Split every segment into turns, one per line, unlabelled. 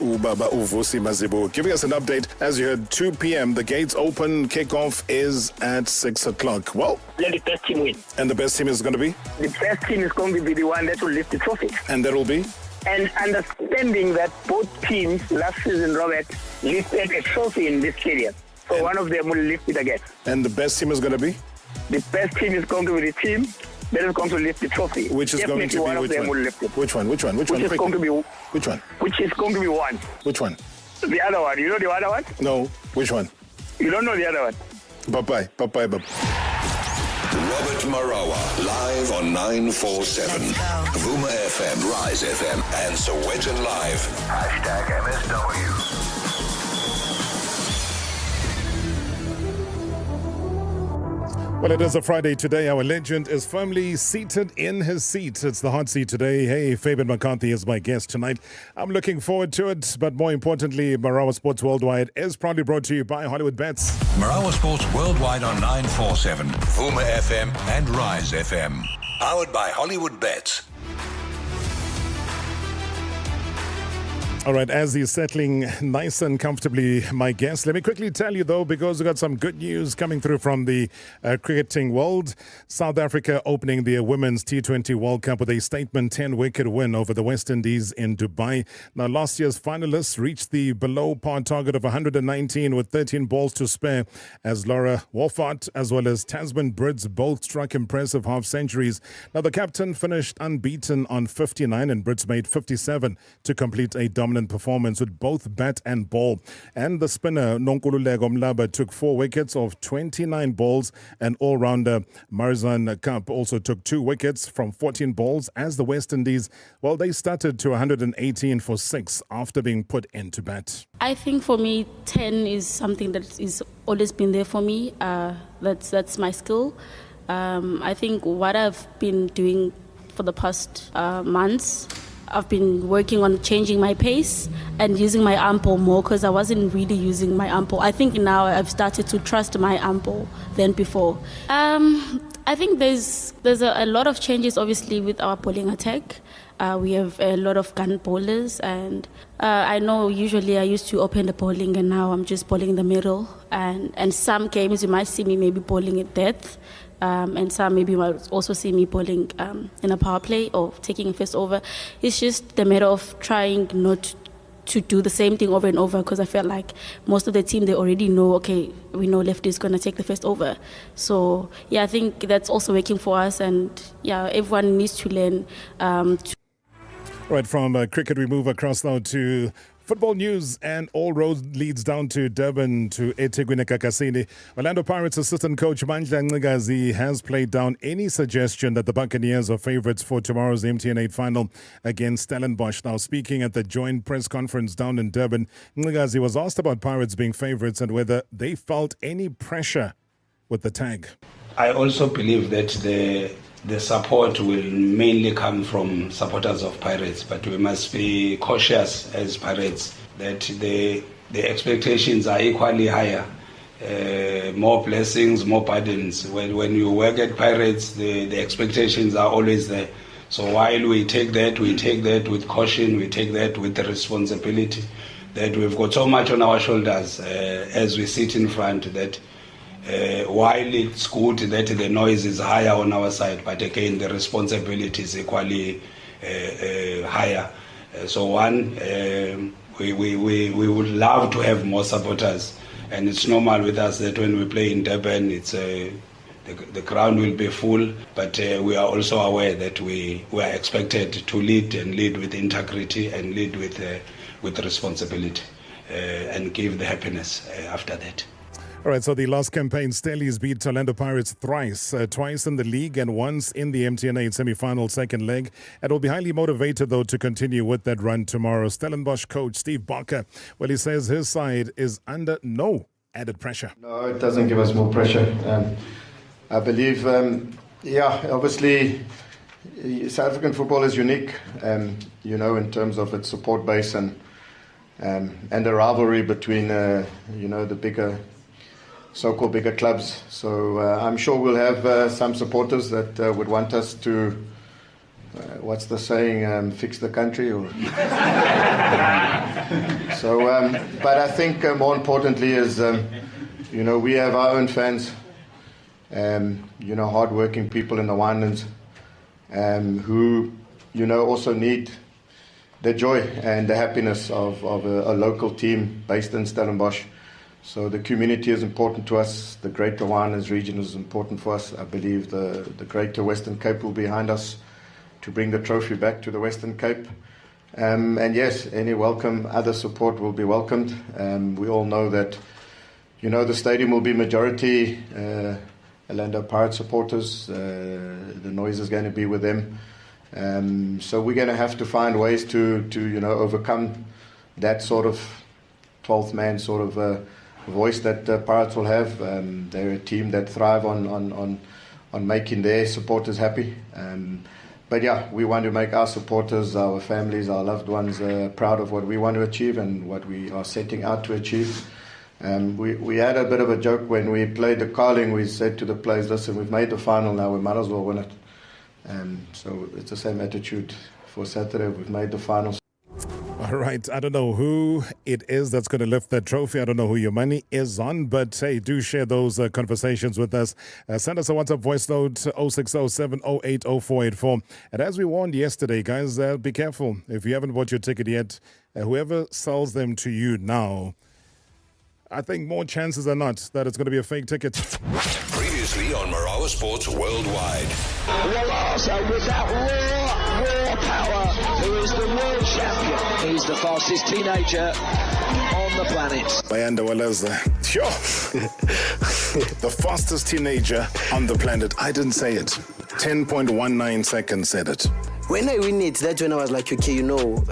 Ubaba Uvusi Mazibu, giving us an update. As you heard, 2 p.m. The gates open. Kickoff is at 6 o'clock. Well,
let the best team win.
And the best team is going to be?
The best team is going to be the one that will lift the trophy.
And that will be?
And understanding that both teams last season, Robert, lifted a trophy in this stadium. So one of them will lift it again.
And the best team is going to be?
The best team is going to be the team that is going to lift the trophy.
Which is
Definitely
going to be
one of
which
them
one?
Will lift it.
Which one? Which one? Which one?
Which is going to be
which one?
Which is going to be one.
Which one?
The other one. You know the other one?
No. Which one?
You don't know the other one.
Bye-bye. Bye-bye.
Robert Marawa, live on 947. Vuma FM, Rise FM, and Sowetan Live. #MSW.
Well, it is a Friday today. Our legend is firmly seated in his seat. It's the hot seat today. Hey, Fabian McCarthy is my guest tonight. I'm looking forward to it. But more importantly, Marawa Sports Worldwide is proudly brought to you by Hollywood Bets.
Marawa Sports Worldwide on 947. Vuma FM and Rise FM. Powered by Hollywood Bets.
All right, as he's settling nice and comfortably, my guest, let me quickly tell you, though, because we've got some good news coming through from the cricketing world. South Africa opening their Women's T20 World Cup with a statement 10-wicket win over the West Indies in Dubai. Now, last year's finalists reached the below-par target of 119 with 13 balls to spare, as Laura Wolfart as well as Tasman Briggs both struck impressive half-centuries. Now, the captain finished unbeaten on 59 and Briggs made 57 to complete a dominant performance with both bat and ball. And the spinner Nonkululeko Mlaba took 4 wickets of 29 balls, and all-rounder Marizanne Kapp also took 2 wickets from 14 balls as the West Indies, well, they started to 118 for 6 after being put into bat.
I think for me 10 is something that is always been there for me. That's my skill. I think what I've been doing for the past months, I've been working on changing my pace and using my arm pull more, because I wasn't really using my arm pull. I think now I've started to trust my arm pull than before. I think there's a lot of changes, obviously, with our bowling attack. We have a lot of gun bowlers, and I know usually I used to open the bowling, and now I'm just bowling in the middle. And some games you might see me maybe bowling at depth. And some maybe might also see me bowling in a power play or taking a first over. It's just the matter of trying not to do the same thing over and over, because I felt like most of the team, they already know, okay, we know lefty is going to take the first over. So, yeah, I think that's also working for us, and, yeah, everyone needs to learn
Right, from cricket we move across now to football news, and all roads leads down to Durban to eThekwini Kakasini. Orlando Pirates assistant coach Mandla Ncikazi has played down any suggestion that the Buccaneers are favourites for tomorrow's MTN8 final against Stellenbosch. Now, speaking at the joint press conference down in Durban, Ncikazi was asked about Pirates being favourites and whether they felt any pressure with the tag.
I also believe that the support will mainly come from supporters of Pirates, but we must be cautious as Pirates that the expectations are equally higher. More blessings, more burdens. When you work at Pirates, the expectations are always there. So while we take that with caution, we take that with the responsibility that we've got so much on our shoulders as we sit in front, that while it's good that the noise is higher on our side, but again the responsibility is equally higher. We would love to have more supporters, and it's normal with us that when we play in Durban, it's the ground will be full, but we are also aware that we are expected to lead with integrity and lead with responsibility and give the happiness after that.
All right, so the last campaign, Stellies beat Orlando Pirates thrice, twice in the league and once in the MTN8 semi-final second leg, and will be highly motivated, though, to continue with that run tomorrow. Stellenbosch coach Steve Barker, well, he says his side is under no added pressure.
No, it doesn't give us more pressure. I believe, obviously, South African football is unique, in terms of its support base and a rivalry between, the bigger so-called bigger clubs. So I'm sure we'll have some supporters that would want us to, what's the saying, fix the country, or So, but I think more importantly is, we have our own fans, hard-working people in the Winelands, who, also need the joy and the happiness of a local team based in Stellenbosch. So the community is important to us. The Greater Winelands region is important for us. I believe the Greater Western Cape will be behind us to bring the trophy back to the Western Cape. And yes, any other support will be welcomed. We all know that, the stadium will be majority Orlando Pirates supporters. The noise is going to be with them. So we're going to have to find ways to overcome that sort of 12th man sort of voice that Pirates will have. They're a team that thrive on making their supporters happy. But yeah, we want to make our supporters, our families, our loved ones proud of what we want to achieve and what we are setting out to achieve. We had a bit of a joke when we played the Carling. We said to the players, listen, we've made the final now, we might as well win it. So it's the same attitude for Saturday. We've made the final.
All right. I don't know who it is that's going to lift that trophy. I don't know who your money is on, but hey, do share those conversations with us. Send us a WhatsApp voice note 0607080484. And as we warned yesterday, guys, be careful. If you haven't bought your ticket yet, whoever sells them to you now, I think more chances are not that it's going to be a fake ticket.
Previously on Marawa Sports Worldwide.
Walasa with that raw power, who is the world champion. He's the fastest teenager on the planet.
Bayanda Walaza. Sure. The fastest teenager on the planet. I didn't say it. 10.19 seconds said it.
When I win it, that's when I was like, okay,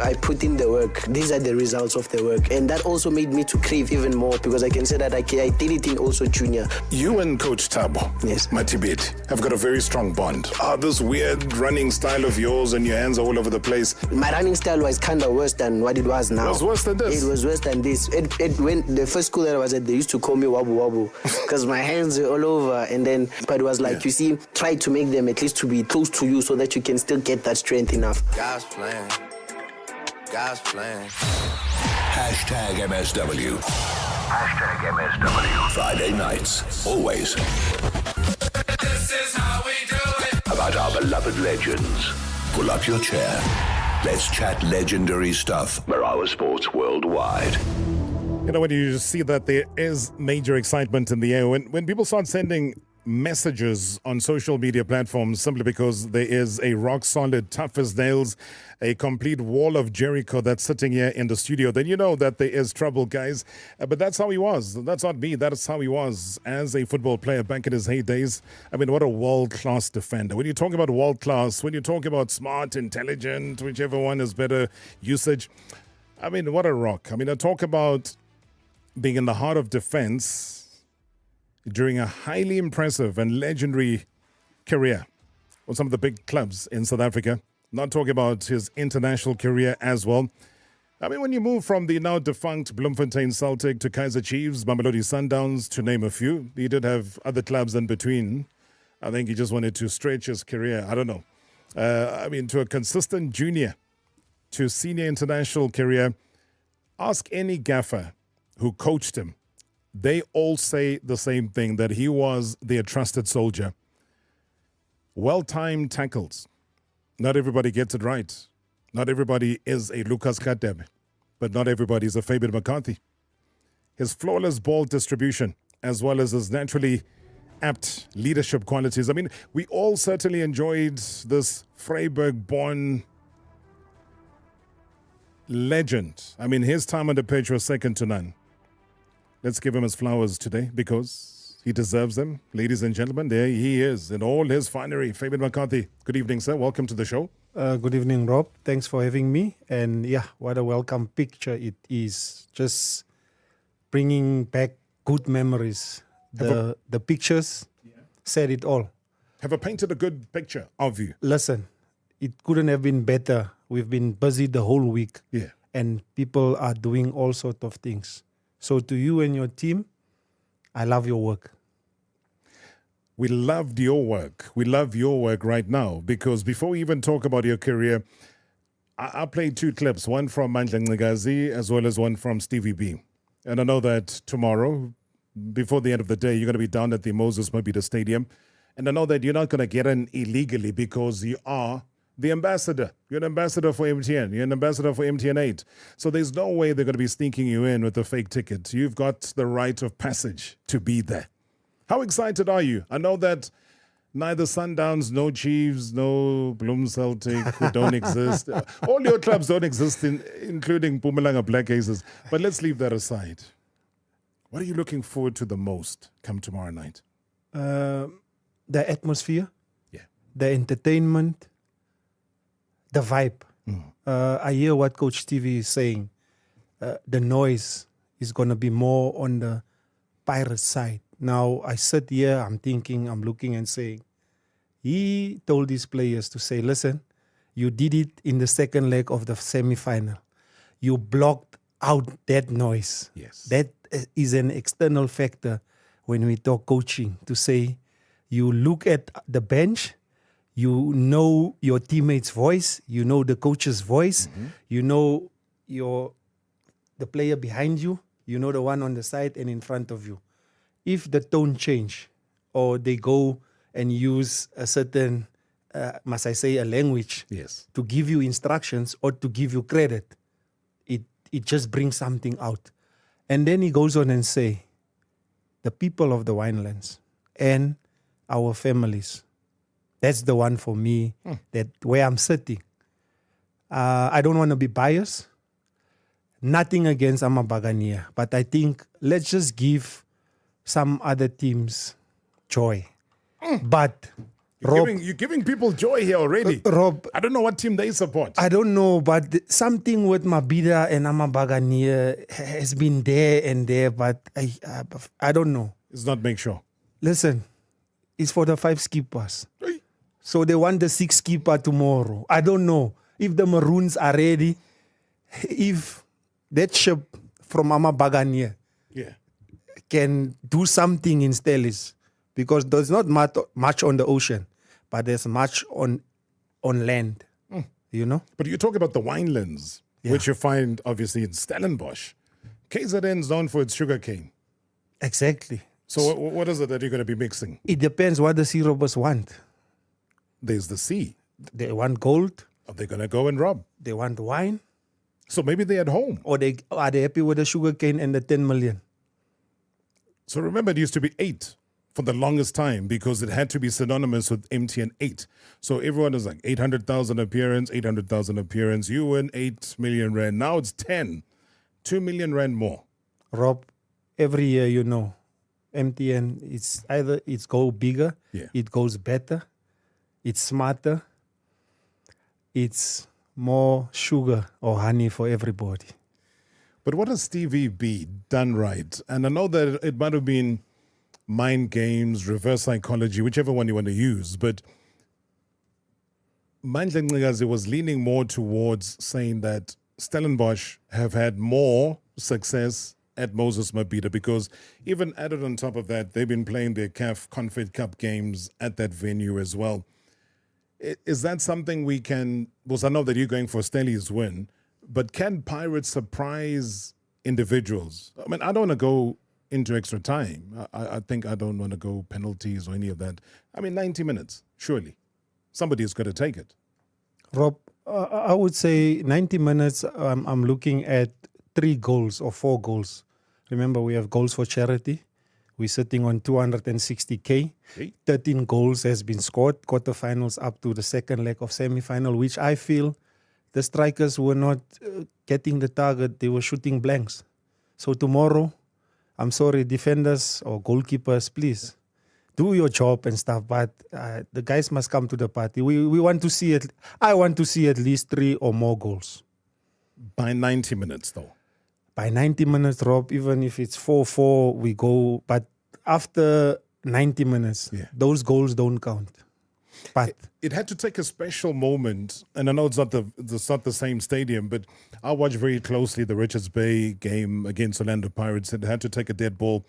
I put in the work. These are the results of the work. And that also made me to crave even more because I can say that I did it in also junior.
You and Coach Thabo,
yes,
Matibet, have got a very strong bond. This weird running style of yours and your hands are all over the place.
My running style was kind of worse than what it was now.
It was worse than this?
It was worse than this. When the first school that I was at, they used to call me Wabu Wabu because my hands were all over. But it was like, you see, try to make them at least to be close to you so that you can still get that strength enough.
God's plan. God's plan. Hashtag MSW. Hashtag MSW. Friday nights. Always. This is how we do it. About our beloved legends. Pull up your chair. Let's chat legendary stuff. Marawa Sports Worldwide.
When you see that there is major excitement in the air, when people start sending messages on social media platforms simply because there is a rock solid, tough as nails, a complete wall of Jericho that's sitting here in the studio, then you know that there is trouble, guys. But that's how he was. That's not me. That's how he was as a football player back in his heydays. I mean, what a world-class defender. When you talk about world-class, when you talk about smart, intelligent, whichever one is better usage, I mean, what a rock. I mean, I talk about being in the heart of defense during a highly impressive and legendary career with some of the big clubs in South Africa. Not talking about his international career as well. I mean, when you move from the now defunct Bloemfontein Celtic to Kaizer Chiefs, Mamelodi Sundowns, to name a few, he did have other clubs in between. I think he just wanted to stretch his career. I don't know. To a consistent junior to senior international career. Ask any gaffer who coached him. They all say the same thing, that he was their trusted soldier. Well-timed tackles. Not everybody gets it right. Not everybody is a Lucas Kadebe, but not everybody is a Fabian McCarthy. His flawless ball distribution, as well as his naturally apt leadership qualities. I mean, we all certainly enjoyed this Freiburg-born legend. I mean, his time on the pitch was second to none. Let's give him his flowers today because he deserves them. Ladies and gentlemen, there he is in all his finery. Fabian McCarthy. Good evening, sir. Welcome to the show.
Good evening, Rob. Thanks for having me. And yeah, what a welcome picture it is. Just bringing back good memories. The pictures said it all.
Have I painted a good picture of you?
Listen, it couldn't have been better. We've been busy the whole week.
Yeah.
And people are doing all sorts of things. So to you and your team, I love your work.
We loved your work. We love your work right now because before we even talk about your career, I played 2 clips, one from Mandla Ncikazi as well as one from Stevie B. And I know that tomorrow, before the end of the day, you're going to be down at the Moses Mabhida Stadium. And I know that you're not going to get in illegally because you are the ambassador. You're an ambassador for MTN. You're an ambassador for MTN 8. So there's no way they're going to be sneaking you in with a fake ticket. You've got the right of passage to be there. How excited are you? I know that neither Sundowns, no Chiefs, no Bloem Celtic don't exist. All your clubs don't exist, including Mpumalanga Black Aces. But let's leave that aside. What are you looking forward to the most come tomorrow night?
The atmosphere,
Yeah.
the entertainment, the vibe. I hear what Coach Stevie is saying. The noise is going to be more on the Pirates side. Now, I sit here, I'm thinking, I'm looking and saying, he told these players to say, listen, you did it in the second leg of the semi-final. You blocked out that noise.
Yes.
That is an external factor when we talk coaching, to say you look at the bench, you know your teammate's voice, you know the coach's voice, you know the player behind you, you know the one on the side and in front of you. If the tone change or they go and use a certain, must I say, a language
Yes.
to give you instructions or to give you credit, it just brings something out. And then he goes on and say, the people of the winelands and our families, that's the one for me, that where I'm sitting. I don't want to be biased. Nothing against Amabagania, but I think let's just give some other teams joy. But
You're giving people joy here already.
Rob,
I don't know what team they support.
I don't know, but something with Mabhida and Amabagania has been there and there, but I don't know.
It's not make sure.
Listen, it's for the 5 skippers. So they want the 6 skipper tomorrow. I don't know if the Maroons are ready. If that ship from Amabagania
Yeah.
can do something in Stellis, because there's not much on the ocean, but there's much on land, you know?
But you talk about the winelands, which you find obviously in Stellenbosch. KZN is known for its sugarcane.
Exactly.
So what is it that you're going to be mixing?
It depends what the Searobbers want.
There's the sea.
They want gold,
Are they going to go and rob?
they want wine,
So maybe they're at home.
or are they happy with the sugarcane and the 10 million?
So remember, it used to be 8 for the longest time because it had to be synonymous with MTN 8. So everyone is like 800,000 appearance, 800,000 appearance. You win 8 million rand. Now it's 10. 2 million rand more.
Rob, every year, you know, MTN, it's either it's go bigger, it goes better, it's smarter, it's more sugar or honey for everybody.
But what has Stevie B done right? And I know that it might have been mind games, reverse psychology, whichever one you want to use. But Mandla Ncikazi was leaning more towards saying that Stellenbosch have had more success at Moses Mabhida because even added on top of that, they've been playing their CAF Confed Cup games at that venue as well. Is that something we can, because I know that you're going for Stelli's win, but can Pirates surprise individuals? I mean, I don't want to go into extra time. I think I don't want to go penalties or any of that. I mean, 90 minutes, surely. Somebody's got to take it.
Rob, I would say 90 minutes, I'm looking at 3 goals or 4 goals. Remember, we have goals for charity. We're sitting on 260K. 13 goals has been scored, quarterfinals up to the second leg of semi-final, which I feel the strikers were not getting the target. They were shooting blanks. So tomorrow, I'm sorry, defenders or goalkeepers, please do your job and stuff. But the guys must come to the party. We want to see it. I want to see at least 3 or more goals.
By 90 minutes, though.
By 90 minutes, Rob, even if it's 4-4, we go. But after 90 minutes, those goals don't count. But
it had to take a special moment, and I know it's not the same stadium, but I watched very closely the Richards Bay game against Orlando Pirates. It had to take a dead ball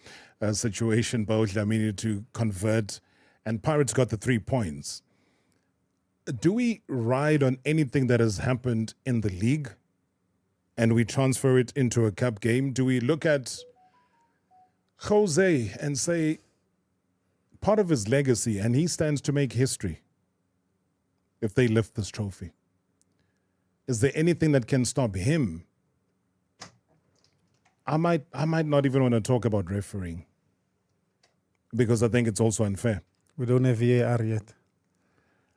situation by Dlamini to convert, and Pirates got the 3 points. do we ride on anything that has happened in the league and we transfer it into a cup game? Do we look at Jose and say part of his legacy, and he stands to make history if they lift this trophy? Is there anything that can stop him? I might not even want to talk about refereeing because I think it's also unfair.
We don't have VAR yet.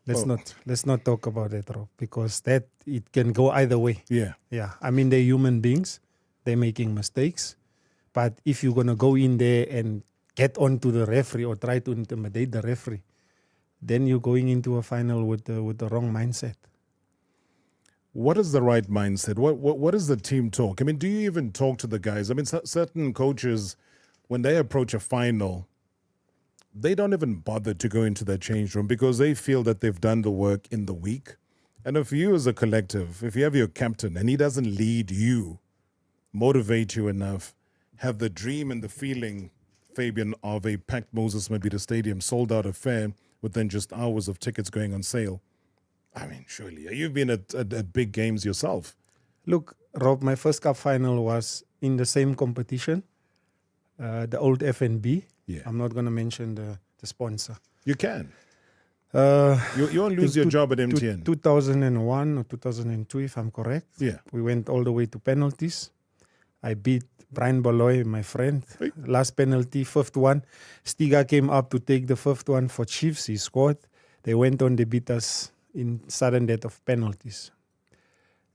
Let's not talk about that, Rob, because that it can go either way.
Yeah.
I mean, they're human beings. They're making mistakes. But if you're going to go in there and get onto the referee or try to intimidate the referee, then you're going into a final with the wrong mindset.
What is the right mindset? What is the team talk? I mean, do you even talk to the guys? I mean, certain coaches, when they approach a final, they don't even bother to go into their change room because they feel that they've done the work in the week. And if you as a collective, if you have your captain and he doesn't lead you, motivate you enough, have the dream and the feeling, Fabian, of a packed Moses Mabhida Stadium, sold out affair within just hours of tickets going on sale. I mean, surely, you've been at big games yourself.
Look, Rob, my first cup final was in the same competition, the old FNB.
Yeah.
I'm not going to mention the sponsor.
You can. You won't lose your job at MTN.
2001 or 2002, if I'm correct.
Yeah.
We went all the way to penalties. I beat Brian Baloy, my friend.
Hey.
Last penalty, fifth one. Stiga came up to take the fifth one for Chiefs. He scored. They went on, they beat us in sudden death of penalties.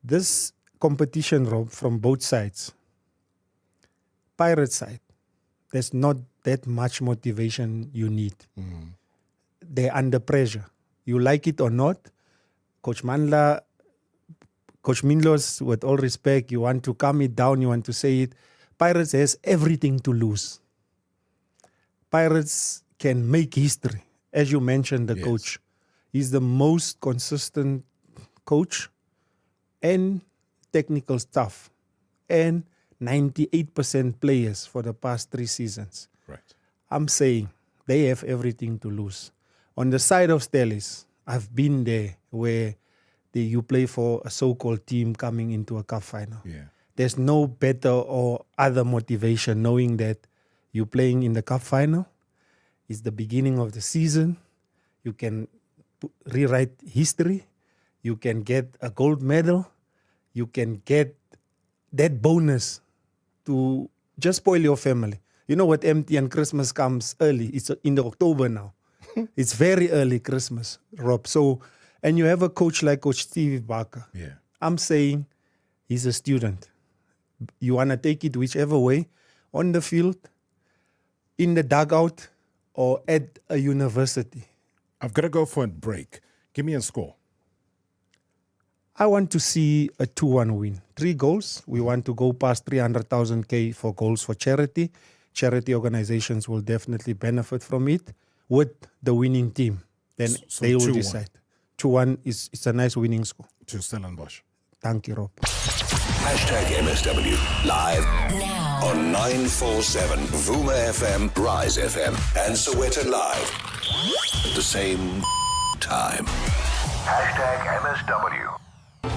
This competition, Rob, from both sides, Pirate side, there's not that much motivation you need. They're under pressure. You like it or not, Coach Minlo's, with all respect, you want to calm it down, you want to say it. Pirates has everything to lose. Pirates can make history. As you mentioned, the coach. He's the most consistent coach and technical staff and 98% players for the past 3 seasons.
Right.
I'm saying they have everything to lose. On the side of Stellis, I've been there where you play for a so-called team coming into a cup final.
Yeah.
There's no better or other motivation knowing that you're playing in the cup final. It's the beginning of the season. You can rewrite history. You can get a gold medal. You can get that bonus to just spoil your family. You know what, MTN Christmas comes early. It's in the October now. It's very early Christmas, Rob. So, and you have a coach like Coach Steve Barker.
Yeah.
I'm saying he's a student. You want to take it whichever way, on the field, in the dugout, or at a university.
I've got to go for a break. Give me a score.
I want to see a 2-1 win. 3 goals. We want to go past 300,000 K for goals for charity. Charity organizations will definitely benefit from it with the winning team. Then
So
they will
2-1.
decide. 2-1 it's a nice winning score.
To Stellenbosch.
Thank you, Rob.
#MSW live now on 947 Vuma FM, Rise FM, and Soweto Live at the same time. #MSW.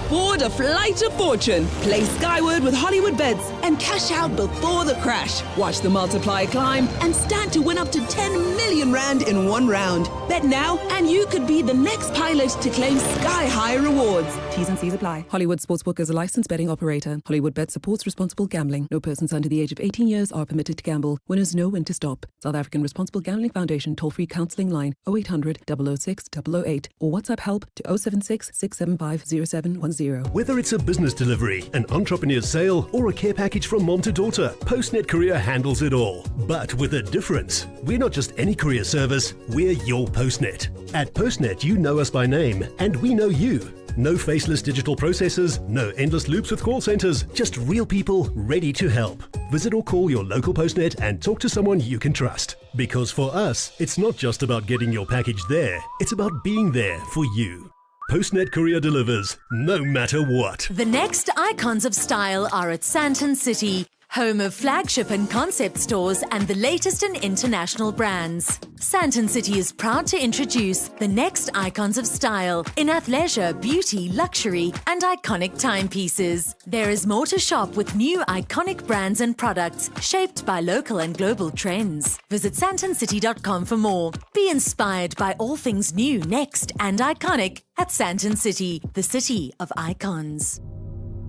Board a flight of fortune. Play skyward with Hollywood Bets and cash out before the crash. Watch the multiplier climb and stand to win up to 10 million rand in one round. Bet now and you could be the next pilot to claim sky-high rewards. T's and C's apply. Hollywood Sportsbook is a licensed betting operator. Hollywood Bet supports responsible gambling. No persons under the age of 18 years are permitted to gamble. Winners know when to stop. South African Responsible Gambling Foundation toll-free counselling line 0800 006 008 or WhatsApp help to 076 675 0710.
Whether it's a business delivery, an entrepreneur's sale, or a care package from mom to daughter, PostNet Courier handles it all. But with a difference. We're not just any courier service, we're your PostNet. At PostNet, you know us by name, and we know you. No faceless digital processes, no endless loops with call centers, just real people ready to help. Visit or call your local PostNet and talk to someone you can trust. Because for us, it's not just about getting your package there, it's about being there for you. PostNet Courier delivers, no matter what.
The next icons of style are at Sandton City. Home of flagship and concept stores and the latest in international brands. Sandton City is proud to introduce the next icons of style in athleisure, beauty, luxury, and iconic timepieces. There is more to shop with new iconic brands and products shaped by local and global trends. Visit santoncity.com for more. Be inspired by all things new, next, and iconic at Sandton City, the city of icons.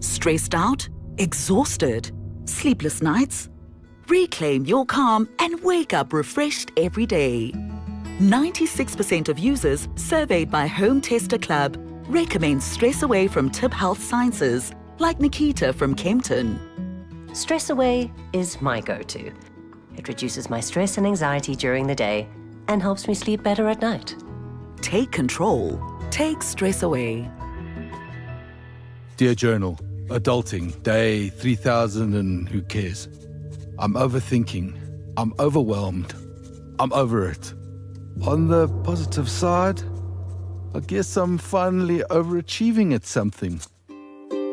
Stressed out? Exhausted? Sleepless nights? Reclaim your calm and wake up refreshed every day. 96% of users surveyed by Home Tester Club recommend Stress Away from Tip Health Sciences, like Nikita from Kempton.
Stress Away is my go-to. It reduces my stress and anxiety during the day and helps me sleep better at night.
Take control. Take stress away.
Dear Journal, adulting, day 3000 and who cares? I'm overthinking. I'm overwhelmed. I'm over it. On the positive side, I guess I'm finally overachieving at something.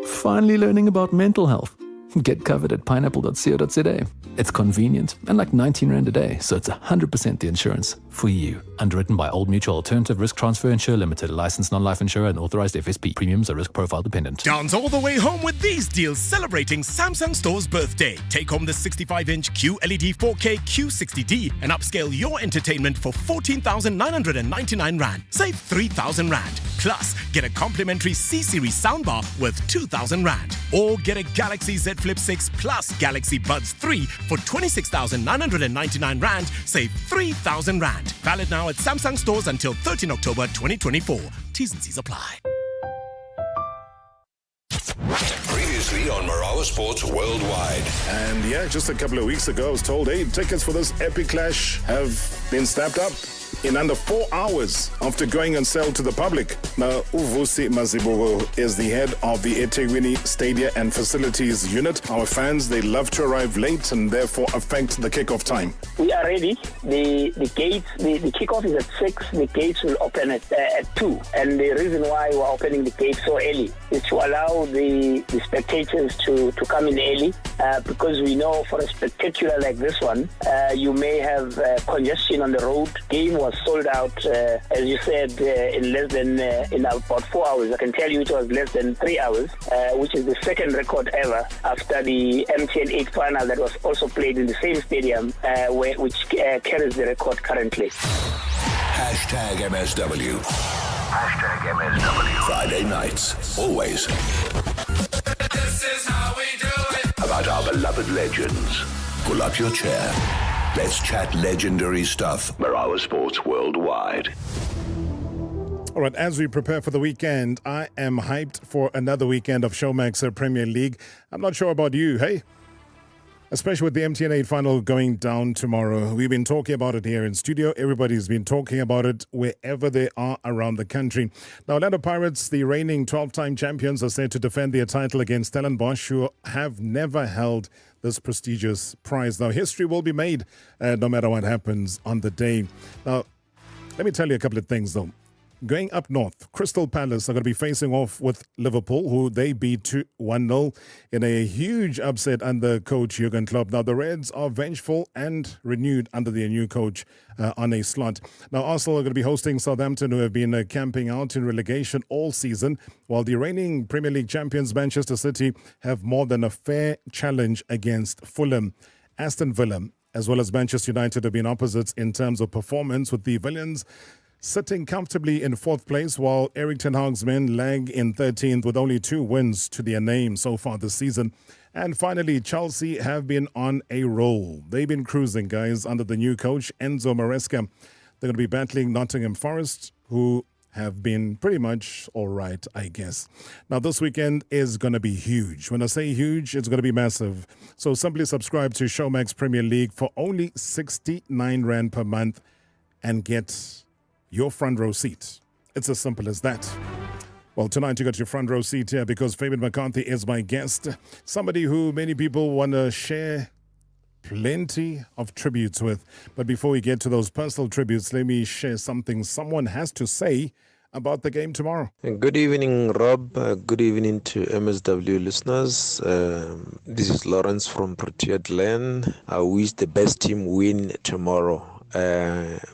Finally learning about mental health. Get covered at pineapple.co.za. It's convenient and like 19 Rand a day, so it's 100% the insurance for you. Underwritten by Old Mutual Alternative Risk Transfer Insurer Limited, a licensed non-life insurer and authorized FSP. Premiums are risk profile dependent.
Dance all the way home with these deals celebrating Samsung Store's birthday. Take home the 65-inch QLED 4K Q60D and upscale your entertainment for 14,999 Rand. Save 3,000 Rand. Plus, get a complimentary C-Series soundbar worth 2,000 Rand. Or get a Galaxy Z Flip 6 plus Galaxy Buds 3 for 26,999 Rand. Save 3,000 Rand. Valid now at Samsung stores until 13 October 2024. T's and C's apply.
Previously on Marawa Sports Worldwide.
And yeah, just a couple of weeks ago, I was told, hey, tickets for this epic clash have been snapped up in under 4 hours after going on sale to the public. Now, Uvusi Mazibugo is the head of the eThekwini Stadia and Facilities Unit. Our fans, they love to arrive late and therefore affect the kickoff time.
We are ready. The gates, the kickoff is at 6. The gates will open at 2. And the reason why we're opening the gates so early is to allow the spectators to come in early because we know for a spectacular like this one, you may have congestion on the road. Game was sold out, as you said, in less than in about 4 hours. I can tell you it was less than 3 hours, which is the second record ever after the MTN 8 final that was also played in the same stadium, which carries the record currently.
Hashtag MSW. Hashtag MSW. Friday nights, always. This is how we do it. About our beloved legends. Pull up your chair. Let's chat legendary stuff. Marawa Sports Worldwide.
All right, as we prepare for the weekend, I am hyped for another weekend of Showmax Premier League. I'm not sure about you, hey? Especially with the MTN 8 final going down tomorrow. We've been talking about it here in studio. Everybody's been talking about it wherever they are around the country. Now, Orlando Pirates, the reigning 12-time champions, are set to defend their title against Stellenbosch, who have never held this prestigious prize. Now, history will be made no matter what happens on the day. Now, let me tell you a couple of things, though. Going up north, Crystal Palace are going to be facing off with Liverpool, who they beat 1-0 in a huge upset under coach Jurgen Klopp. Now, the Reds are vengeful and renewed under their new coach on a slot. Now, Arsenal are going to be hosting Southampton, who have been camping out in relegation all season, while the reigning Premier League champions Manchester City have more than a fair challenge against Fulham. Aston Villa, as well as Manchester United, have been opposites in terms of performance, with the Villains sitting comfortably in 4th place, while Eric Ten Hag's men lag in 13th with only 2 wins to their name so far this season. And finally, Chelsea have been on a roll. They've been cruising, guys, under the new coach, Enzo Maresca. They're going to be battling Nottingham Forest, who have been pretty much all right, I guess. Now, this weekend is going to be huge. When I say huge, it's going to be massive. So simply subscribe to Showmax Premier League for only 69 Rand per month and get your front row seat. It's as simple as that. Well, tonight you got your front row seat here because Fabian McCarthy is my guest. Somebody who many people want to share plenty of tributes with. But before we get to those personal tributes, let me share something someone has to say about the game tomorrow.
Good evening, Rob. Good evening to MSW listeners. This is Lawrence from Proteas Land. I wish the best team win tomorrow.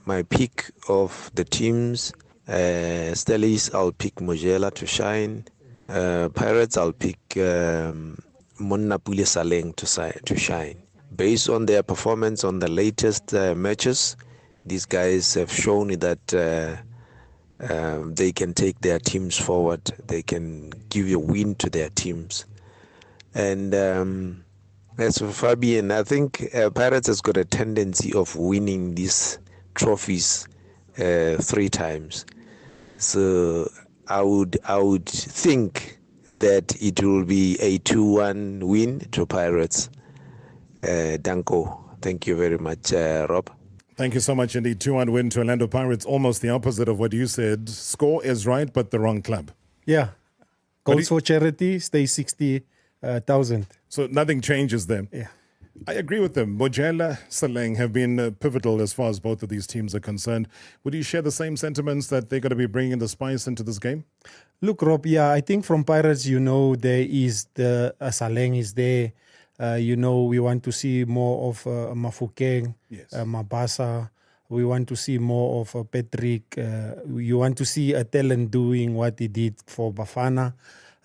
My pick of the teams, Stellies, I'll pick Mojela to shine. Pirates, I'll pick Monna Pule Saleng to shine. Based on their performance on the latest matches, these guys have shown that they can take their teams forward. They can give a win to their teams. And as for Fabian, I think Pirates has got a tendency of winning these trophies 3 times. So I would think that it will be a 2-1 win to Pirates. Danko, thank you very much, Rob.
Thank you so much indeed. 2-1 win to Orlando Pirates. Almost the opposite of what you said. Score is right, but the wrong club.
Yeah. Goals for charity stay 60,000.
So nothing changes there.
Yeah.
I agree with them. Mojela, Saleng have been pivotal as far as both of these teams are concerned. Would you share the same sentiments that they're going to be bringing the spice into this game?
Look, Rob, yeah, I think from Pirates, there is the Saleng is there. We want to see more of Mafokeng, Mabasa. We want to see more of Patrick. You want to see a talent doing what he did for Bafana.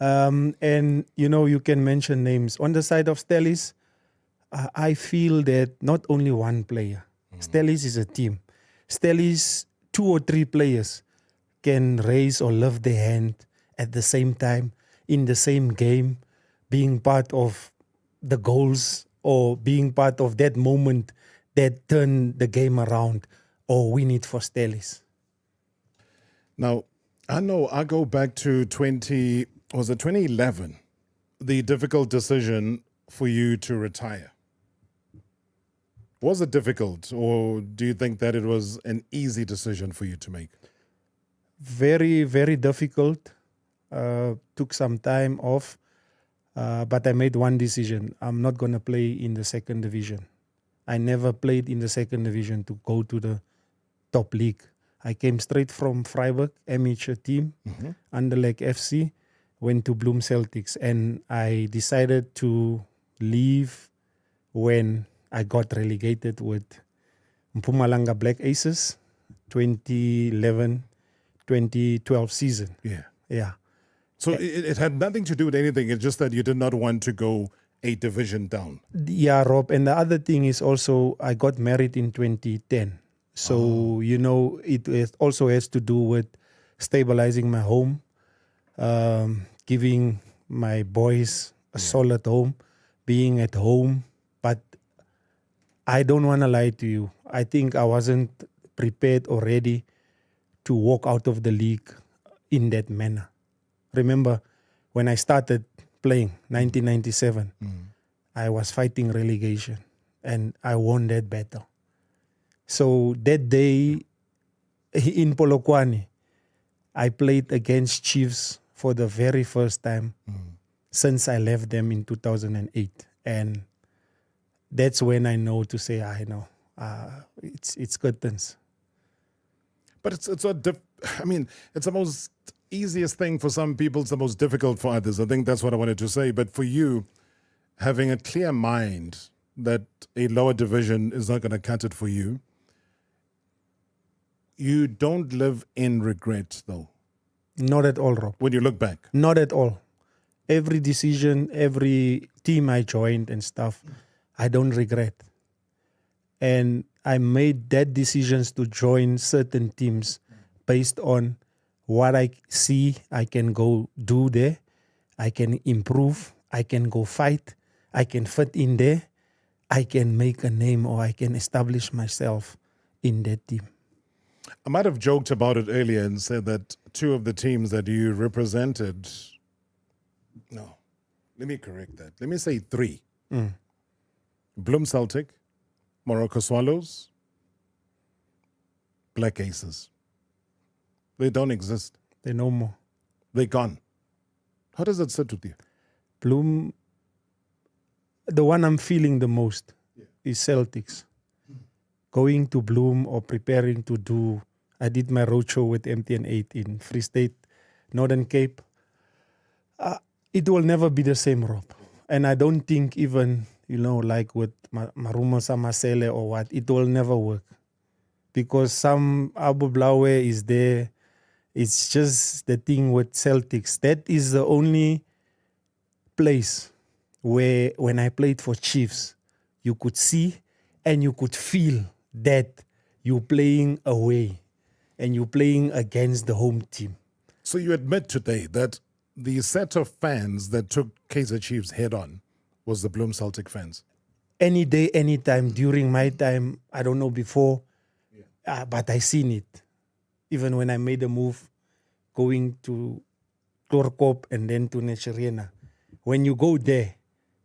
And you can mention names. On the side of Stellies, I feel that not only one player. Stellies is a team. Stellies, 2 or 3 players can raise or lift their hand at the same time, in the same game, being part of the goals or being part of that moment that turned the game around or win it for Stellies.
Now, I know I go back to 2011, the difficult decision for you to retire. Was it difficult, or do you think that it was an easy decision for you to make?
Very, very difficult. Took some time off. But I made one decision. I'm not going to play in the 2nd division. I never played in the 2nd division to go to the top league. I came straight from Freiburg, amateur team, Anderlecht FC, went to Bloem Celtics. And I decided to leave when I got relegated with Mpumalanga Black Aces, 2011-2012 season. Yeah.
So it had nothing to do with anything. It's just that you did not want to go a division down.
Yeah, Rob. And the other thing is also I got married in 2010. So, it also has to do with stabilizing my home, giving my boys a solid home, being at home. But I don't want to lie to you. I think I wasn't prepared or ready to walk out of the league in that manner. Remember, when I started playing, 1997, I was fighting relegation, and I won that battle. So that day in Polokwane, I played against Chiefs for the very first time since I left them in 2008. And that's when I know to say, I know, it's curtains.
But it's the most easiest thing for some people, it's the most difficult for others. I think that's what I wanted to say. But for you, having a clear mind that a lower division is not going to cut it for you, you don't live in regret, though.
Not at all, Rob.
When you look back?
Not at all. Every decision, every team I joined and stuff, I don't regret. And I made that decisions to join certain teams based on what I see I can go do there. I can improve. I can go fight. I can fit in there. I can make a name, or I can establish myself in that team.
I might have joked about it earlier and said that 2 of the teams that you represented, no, let me correct that. Let me say 3. Bloem Celtic, Morocco Swallows, Black Aces. They don't exist.
They're no more.
They're gone. How does that sit with you?
Bloem, the one I'm feeling the most is Celtics. Going to Bloem or preparing to do I did my roadshow with MTN8 in Free State, Northern Cape. It will never be the same, Rob. And I don't think even, like with Marumo Samasele or what, it will never work. Because some Abu Blawe is there. It's just the thing with Celtics. That is the only place where when I played for Chiefs, you could see and you could feel that you're playing away and you're playing against the home team.
So you admit today that the set of fans that took Kaizer Chiefs head on was the Bloem Celtic fans?
Any day, anytime, during my time, I don't know before, but I seen it. Even when I made a move going to Torkop and then to Necheriena. When you go there,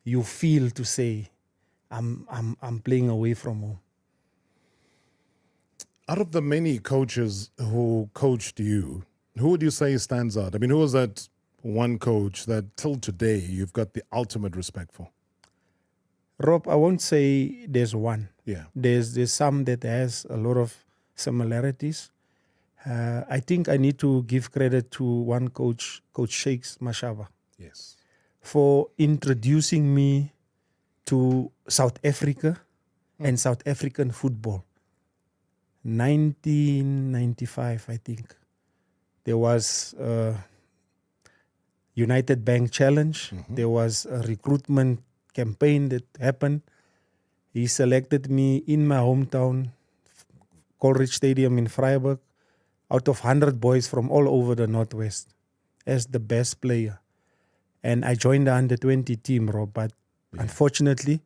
you feel to say, I'm playing away from home.
Out of the many coaches who coached you, who would you say stands out? I mean, who was that one coach that till today you've got the ultimate respect for?
Rob, I won't say there's one.
Yeah.
There's some that has a lot of similarities. I think I need to give credit to one coach, Coach Shakes Mashaba.
Yes.
For introducing me to South Africa and South African football. 1995, I think. There was a United Bank Challenge. There was a recruitment campaign that happened. He selected me in my hometown, Coleridge Stadium in Vryburg, out of 100 boys from all over the Northwest as the best player. And I joined the under-20 team, Rob, but unfortunately,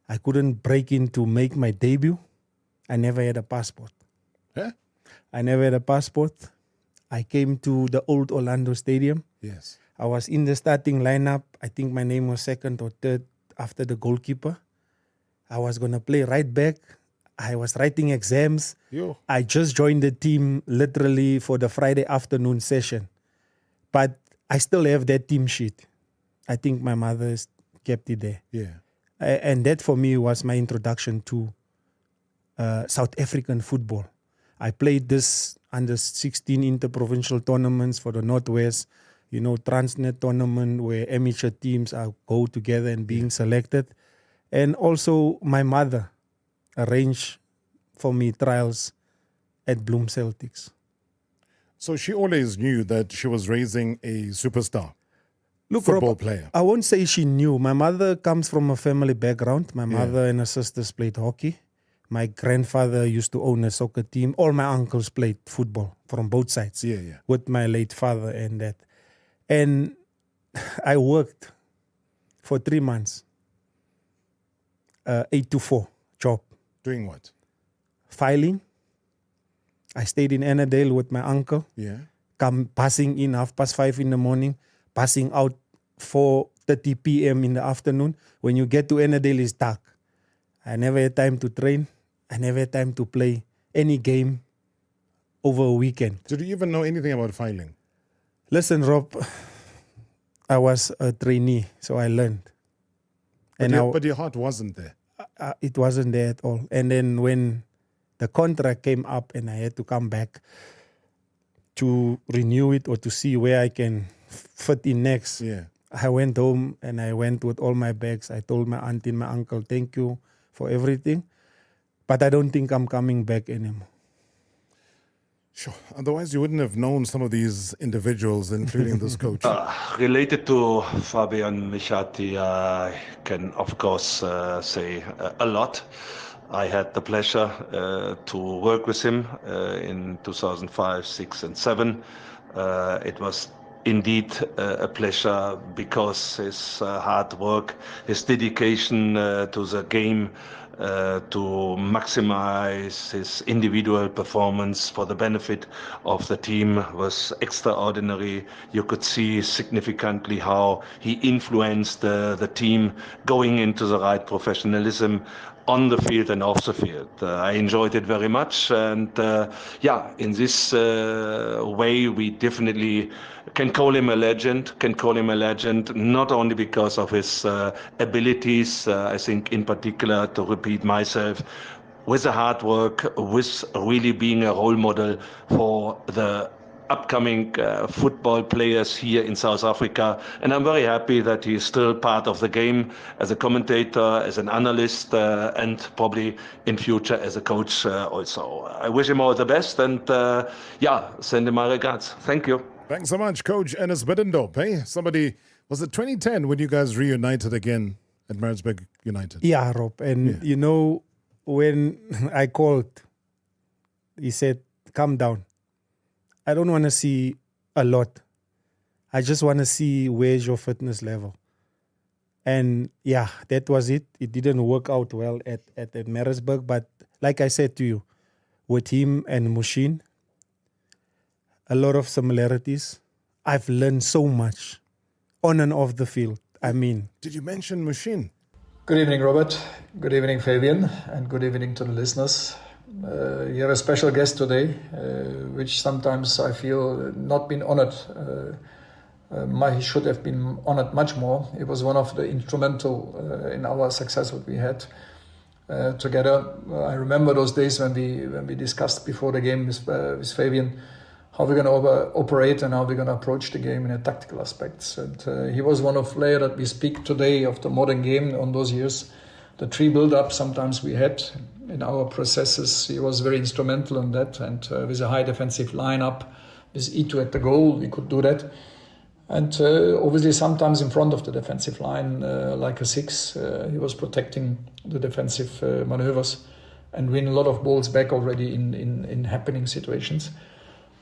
I couldn't break in to make my debut. I never had a passport.
Huh?
I never had a passport. I came to the old Orlando Stadium.
Yes.
I was in the starting lineup. I think my name was second or third after the goalkeeper. I was going to play right back. I was writing exams.
Yo.
I just joined the team literally for the Friday afternoon session. But I still have that team sheet. I think my mother kept it there.
Yeah.
And that for me was my introduction to South African football. I played this under 16 interprovincial tournaments for the Northwest, Transnet tournament where amateur teams go together and being selected. And also my mother arranged for me trials at Bloem Celtics.
So she always knew that she was raising a superstar.
Look,
football
Rob,
player.
I won't say she knew. My mother comes from a family background. My mother and her sisters played hockey. My grandfather used to own a soccer team. All my uncles played football from both sides.
Yeah.
With my late father and that. And I worked for 3 months. 8 to 4 job.
Doing what?
Filing. I stayed in Annandale with my uncle.
Yeah.
Passing in 5:30 in the morning. Passing out 4:30 p.m. in the afternoon. When you get to Annandale, it's dark. I never had time to train. I never had time to play any game over a weekend.
Did you even know anything about filing?
Listen, Rob, I was a trainee, so I learned.
But your heart wasn't there.
It wasn't there at all. And then when the contract came up and I had to come back to renew it or to see where I can fit in next, I went home and I went with all my bags. I told my auntie and my uncle, thank you for everything, but I don't think I'm coming back anymore.
Sure. Otherwise, you wouldn't have known some of these individuals, including this coach.
Related to Fabian McCarthy, I can, of course, say a lot. I had the pleasure to work with him in 2005, 6, and 7. It was indeed a pleasure because his hard work, his dedication to the game, to maximize his individual performance for the benefit of the team was extraordinary. You could see significantly how he influenced the team going into the right professionalism on the field and off the field. I enjoyed it very much, and in this way we definitely can call him a legend, not only because of his abilities, I think in particular, to repeat myself, with the hard work, with really being a role model for the upcoming football players here in South Africa. And I'm very happy that he's still part of the game as a commentator, as an analyst, and probably in future as a coach also. I wish him all the best and send him my regards. Thank you.
Thanks so much, Coach Ernest Bedendorp. Hey, was it 2010 when you guys reunited again at Maritzburg United?
Yeah, Rob. And you know, when I called, he said, calm down. I don't want to see a lot. I just want to see where's your fitness level. And yeah, that was it. It didn't work out well at Maritzburg. But like I said to you, with him and Mushin, a lot of similarities. I've learned so much on and off the field. I mean.
Did you mention Mushin?
Good evening, Robert. Good evening, Fabian. And good evening to the listeners. You have a special guest today, which sometimes I feel not been honored. He should have been honored much more. It was one of the instrumental in our success that we had together. I remember those days when we discussed before the game with Fabian how we're going to operate and how we're going to approach the game in a tactical aspects. And he was one of players that we speak today of the modern game on those years. The tree build-up sometimes we had in our processes, he was very instrumental in that. And with a high defensive lineup, with Ito at the goal, we could do that. And obviously sometimes in front of the defensive line, like a 6, he was protecting the defensive maneuvers and win a lot of balls back already in happening situations.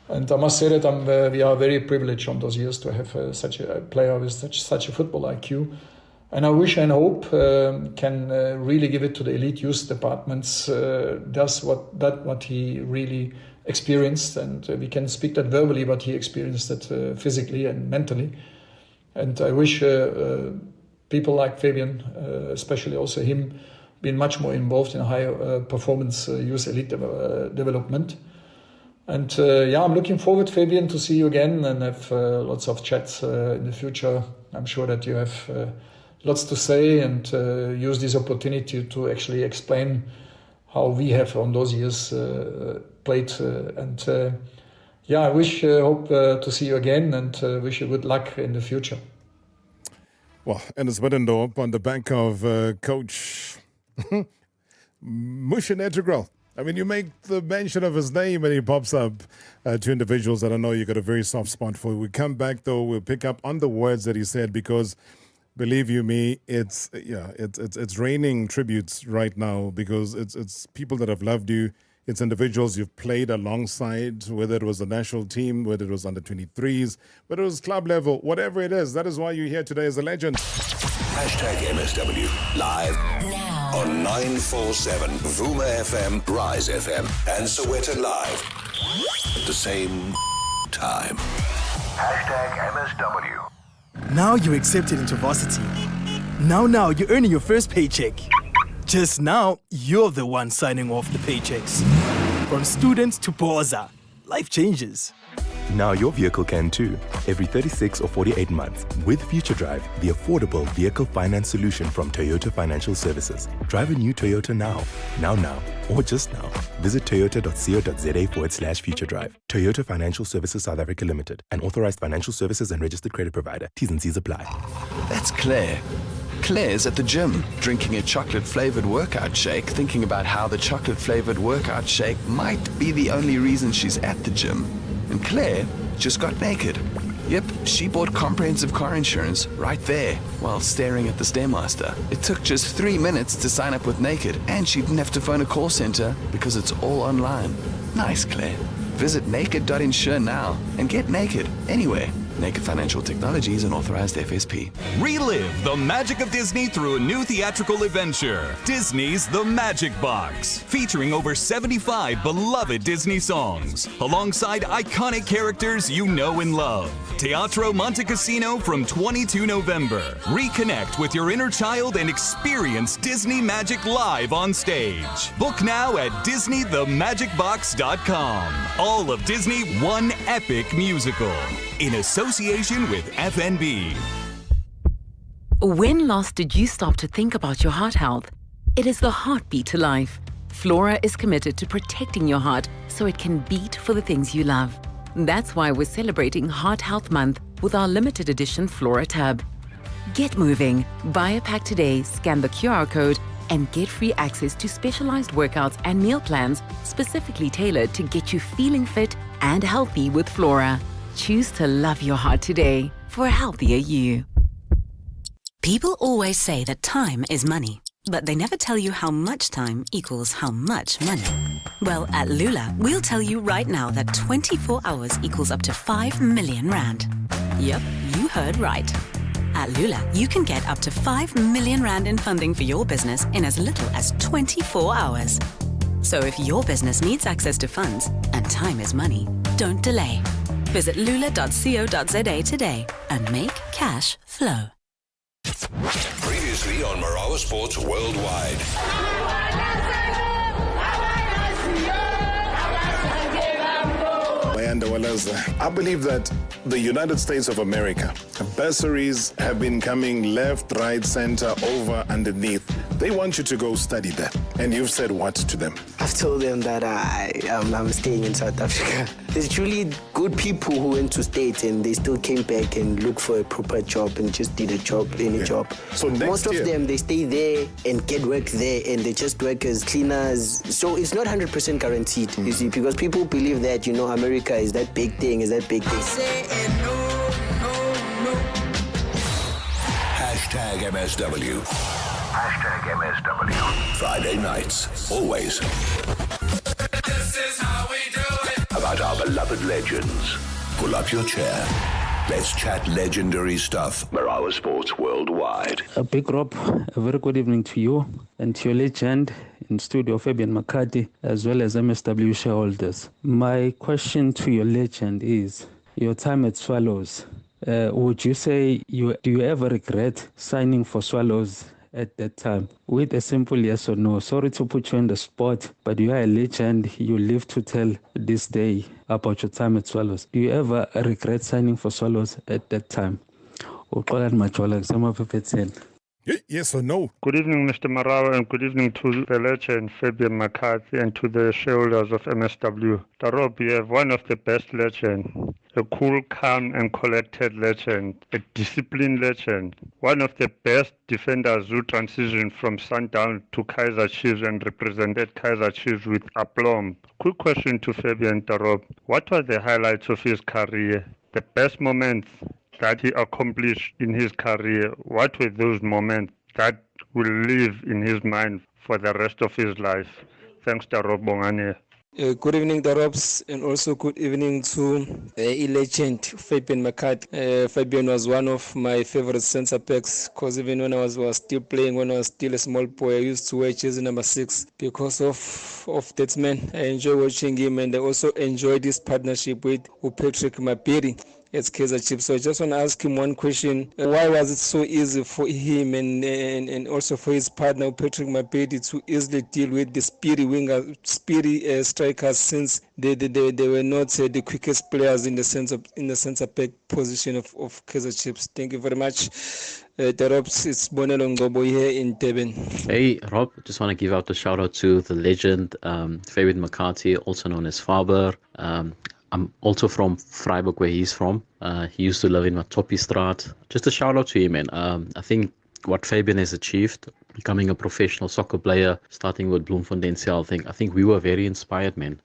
And I must say that we are very privileged on those years to have such a player with such a football IQ. And I wish and hope can really give it to the elite youth departments. Does what he really experienced, and we can speak that verbally, but he experienced that physically and mentally. And I wish people like Fabian, especially also him, being much more involved in higher performance youth elite development. And I'm looking forward, Fabian, to see you again and have lots of chats in the future. I'm sure that you have lots to say and use this opportunity to actually explain how we have on those years played. I hope to see you again and wish you good luck in the future.
Well, and it's Bedendorp on the back of Coach Mushin Integral. I mean, you make the mention of his name and he pops up to individuals that I know you got a very soft spot for. We come back, though, we'll pick up on the words that he said because, believe you me, it's raining tributes right now because it's people that have loved you. It's individuals you've played alongside, whether it was the national team, whether it was under 23s, whether it was club level, whatever it is. That is why you're here today as a legend.
#MSW live now on 947 Vuma FM, Rise FM, and Soweto Live at the same time. #MSW.
Now you're accepted into varsity. Now you're earning your first paycheck. Just now, you're the one signing off the paychecks. From students to Boza, life changes.
Now your vehicle can too, every 36 or 48 months. With Future Drive, the affordable vehicle finance solution from Toyota Financial Services. Drive a new Toyota now, or just now. Visit toyota.co.za/Future Drive. Toyota Financial Services South Africa Limited, an authorized financial services and registered credit provider. T's and C's apply.
That's Claire. Claire's at the gym, drinking a chocolate-flavored workout shake, thinking about how the chocolate-flavored workout shake might be the only reason she's at the gym. And Claire just got naked. Yep, she bought comprehensive car insurance right there while staring at the Stairmaster. It took just 3 minutes to sign up with Naked, and she didn't have to phone a call center because it's all online. Nice, Claire. Visit naked.insure now and get naked anywhere. Naked Financial Technology is an authorized FSP.
Relive the magic of Disney through a new theatrical adventure, Disney's The Magic Box, featuring over 75 beloved Disney songs, alongside iconic characters you know and love. Teatro Monte Cassino from 22 November. Reconnect with your inner child and experience Disney magic live on stage. Book now at DisneyTheMagicBox.com. All of Disney, one epic musical. In association with FNB.
When last did you stop to think about your heart health? It is the heartbeat to life.
Flora is committed to protecting your heart so it can beat for the things you love. That's why we're celebrating Heart Health Month with our limited edition Flora Tub. Get moving. Buy a pack today, scan the QR code, and get free access to specialized workouts and meal plans specifically tailored to get you feeling fit and healthy with Flora. Choose to love your heart today for a healthier you.
People always say that time is money, but they never tell you how much time equals how much money. Well, at Lula, we'll tell you right now that 24 hours equals up to 5 million rand. Yep, you heard right. At Lula, you can get up to 5 million rand in funding for your business in as little as 24 hours. So if your business needs access to funds, and time is money, don't delay. Visit lula.co.za today and make cash flow.
Previously on Marawa Sports Worldwide.
I believe that the United States of America, bursaries have been coming left, right, center, over, underneath. They want you to go study there. And you've said what to them?
I've told them that I'm staying in South Africa. There's truly good people who went to States and they still came back and looked for a proper job and just did a job, any job.
So
most of them, they stay there and get work there and they just work as cleaners. So it's not 100% guaranteed, you see, because people believe that, America is that big thing,
Hashtag MSW. Hashtag MSW. Friday nights, always. This is how we do it. About our beloved legends. Pull up your chair. Let's chat legendary stuff. Marawa Sports Worldwide.
A big Rob, a very good evening to you and to your legend in studio, Fabian McCarthy, as well as MSW shareholders. My question to your legend is, your time at Swallows, would you say, do you ever regret signing for Swallows at that time? With a simple yes or no. Sorry to put you on the spot, but you are a legend. You live to tell this day about your time at Swallows. Do you ever regret signing for Swallows at that time?
Yes or no?
Good evening, Mr. Marawa, and good evening to the legend Fabian McCarthy and to the shareholders of MSW. Darob, you have one of the best legends, a cool, calm, and collected legend, a disciplined legend, one of the best defenders who transitioned from Sundown to Kaizer Chiefs and represented Kaizer Chiefs with aplomb. Quick question to Fabian Darob. What were the highlights of his career? The best moments that he accomplished in his career, what were those moments that will live in his mind for the rest of his life? Thanks, Darob Bongane.
Good evening, Darobs, and also good evening to a legend, Fabian McCarthy. Fabian was one of my favorite centre backs because even when I was still playing, when I was still a small boy, I used to wear jersey number 6 because of that man. I enjoy watching him, and I also enjoyed this partnership with Patrick Mapiri. It's Kaizer Chiefs. So I just want to ask him one question. Why was it so easy for him and also for his partner, Patrick Mapedi, to easily deal with the speedy strikers, since they were not the quickest players in the centre back position of Kaizer Chiefs? Thank you very much. Robs, it's Bonelo Ngobo here in Durban.
Hey, Rob, just want to give out a shout out to the legend, Fabian McCarthy, also known as Faber. I'm also from Freiburg, where he's from. He used to live in Matopistraat. Just a shout out to him, man. I think what Fabian has achieved, becoming a professional soccer player, starting with Bloemfontein, I think we were very inspired, man.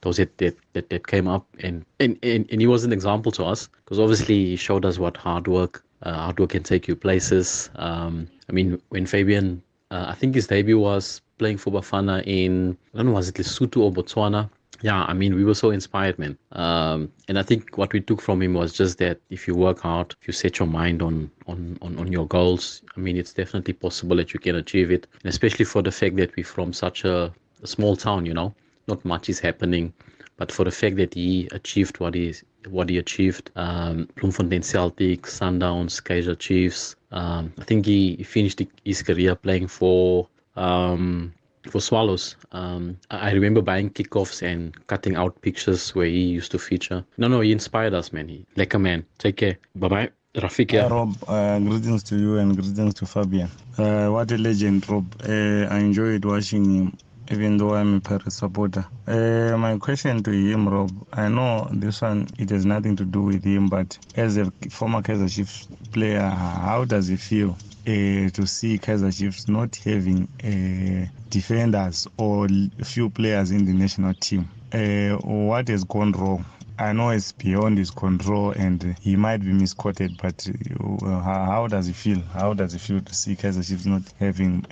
Those that came up, and he was an example to us, because obviously he showed us what hard work can take you places. I mean, when Fabian, I think his debut was playing for Bafana in, I don't know, was it Lesotho or Botswana? Yeah, I mean, we were so inspired, man. And I think what we took from him was just that if you work hard, if you set your mind on your goals, I mean, it's definitely possible that you can achieve it. And especially for the fact that we're from such a small town, not much is happening. But for the fact that he achieved what he achieved, Bloemfontein Celtic, Sundowns, Kaizer Chiefs, I think he finished his career playing for Swallows. I remember buying kickoffs and cutting out pictures where he used to feature. No, he inspired us, man. Lekker man. Take care. Bye-bye. Rafik.
Hi, Rob. Greetings to you and greetings to Fabian. What a legend, Rob. I enjoyed watching him
even though I'm a Paris supporter. My question to him, Rob, I know this one, it has nothing to do with him, but as a former Kaizer Chiefs player, how does it feel to see Kaizer Chiefs not having defenders or few players in the national team? What has gone wrong? I know it's beyond his control and he might be misquoted, but how does it feel? How does it feel to see Kaizer Chiefs not having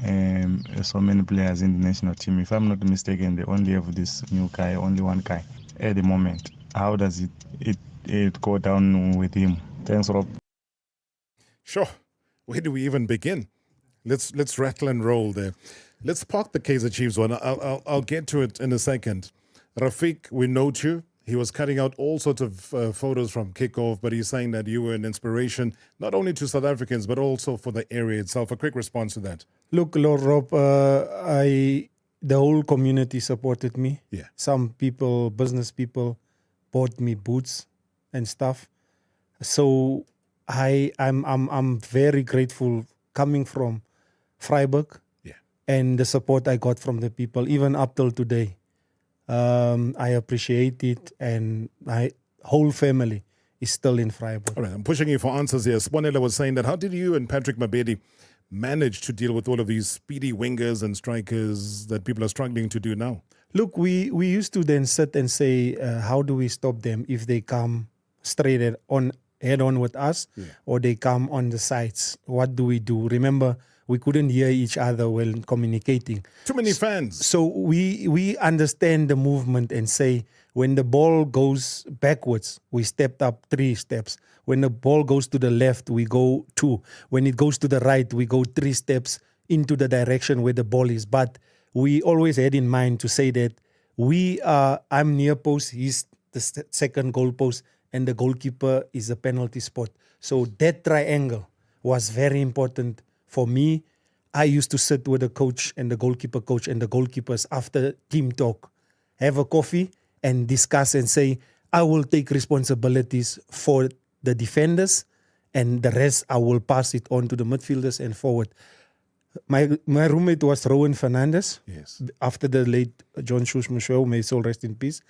so many players in the national team? If I'm not mistaken, they only have this new guy, only one guy at the moment. How does it go down with him? Thanks, Rob.
Sure. Where do we even begin? Let's rattle and roll there. Let's park the Kaizer Chiefs one. I'll get to it in a second. Rafiq, we note you. He was cutting out all sorts of photos from kickoff, but he's saying that you were an inspiration, not only to South Africans, but also for the area itself. A quick response to that.
Look, Lord Rob, the whole community supported me.
Yeah.
Some people, business people, bought me boots and stuff. So I'm very grateful coming from Freiburg.
Yeah.
And the support I got from the people, even up till today. I appreciate it, and my whole family is still in Freiburg.
All right, I'm pushing you for answers here. Sponela was saying that how did you and Patrick Mabedi manage to deal with all of these speedy wingers and strikers that people are struggling to do now?
Look, we used to then sit and say, how do we stop them if they come straight head on with us, or they come on the sides? What do we do? Remember, we couldn't hear each other when communicating.
Too many fans.
So we understand the movement and say, when the ball goes backwards, we stepped up 3 steps. When the ball goes to the left, we go 2. When it goes to the right, we go 3 steps into the direction where the ball is. But we always had in mind to say that I'm near post, he's the second goal post, and the goalkeeper is a penalty spot. So that triangle was very important for me. I used to sit with the coach and the goalkeeper coach and the goalkeepers after team talk, have a coffee and discuss and say, I will take responsibilities for the defenders and the rest I will pass it on to the midfielders and forward. My roommate was Rowan Fernandez.
Yes.
After the late John Schuss-Michel, may his soul rest in peace.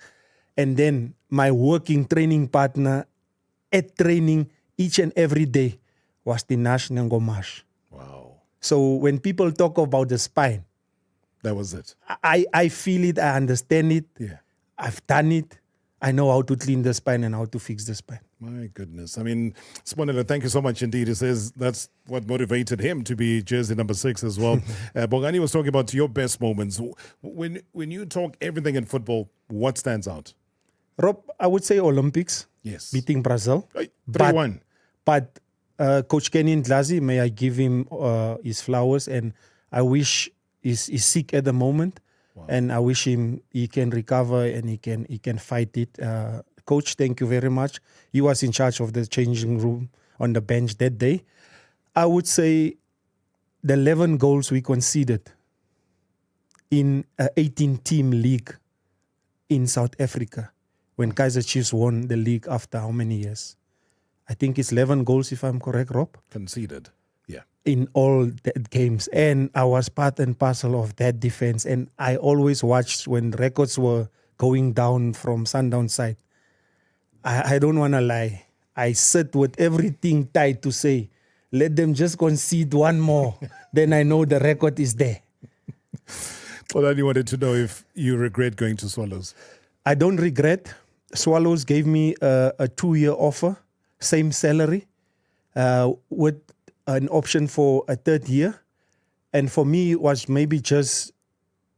And then my working training partner at training each and every day was Tinash Nyangomash.
Wow.
So when people talk about the spine,
that was it.
I feel it, I understand it.
Yeah.
I've done it. I know how to clean the spine and how to fix the spine.
My goodness. I mean, Sponela, thank you so much indeed. He says that's what motivated him to be jersey number 6 as well. Bongani was talking about your best moments. When you talk everything in football, what stands out?
Rob, I would say Olympics.
Yes.
Beating Brazil.
3-1.
But Coach Kenny Ndlazi, may I give him his flowers, and I wish he's sick at the moment. Wow. And I wish he can recover and he can fight it. Coach, thank you very much. He was in charge of the changing room on the bench that day. I would say the 11 goals we conceded in an 18-team league in South Africa when Kaizer Chiefs won the league after how many years? I think it's 11 goals, if I'm correct, Rob.
Conceded, yeah.
In all the games. And I was part and parcel of that defense. And I always watched when records were going down from Sundown side. I don't want to lie. I sit with everything tight to say, let them just concede one more. Then I know the record is there.
Well, I wanted to know if you regret going to Swallows.
I don't regret. Swallows gave me a 2-year offer, same salary, with an option for a 3rd year. And for me, it was maybe just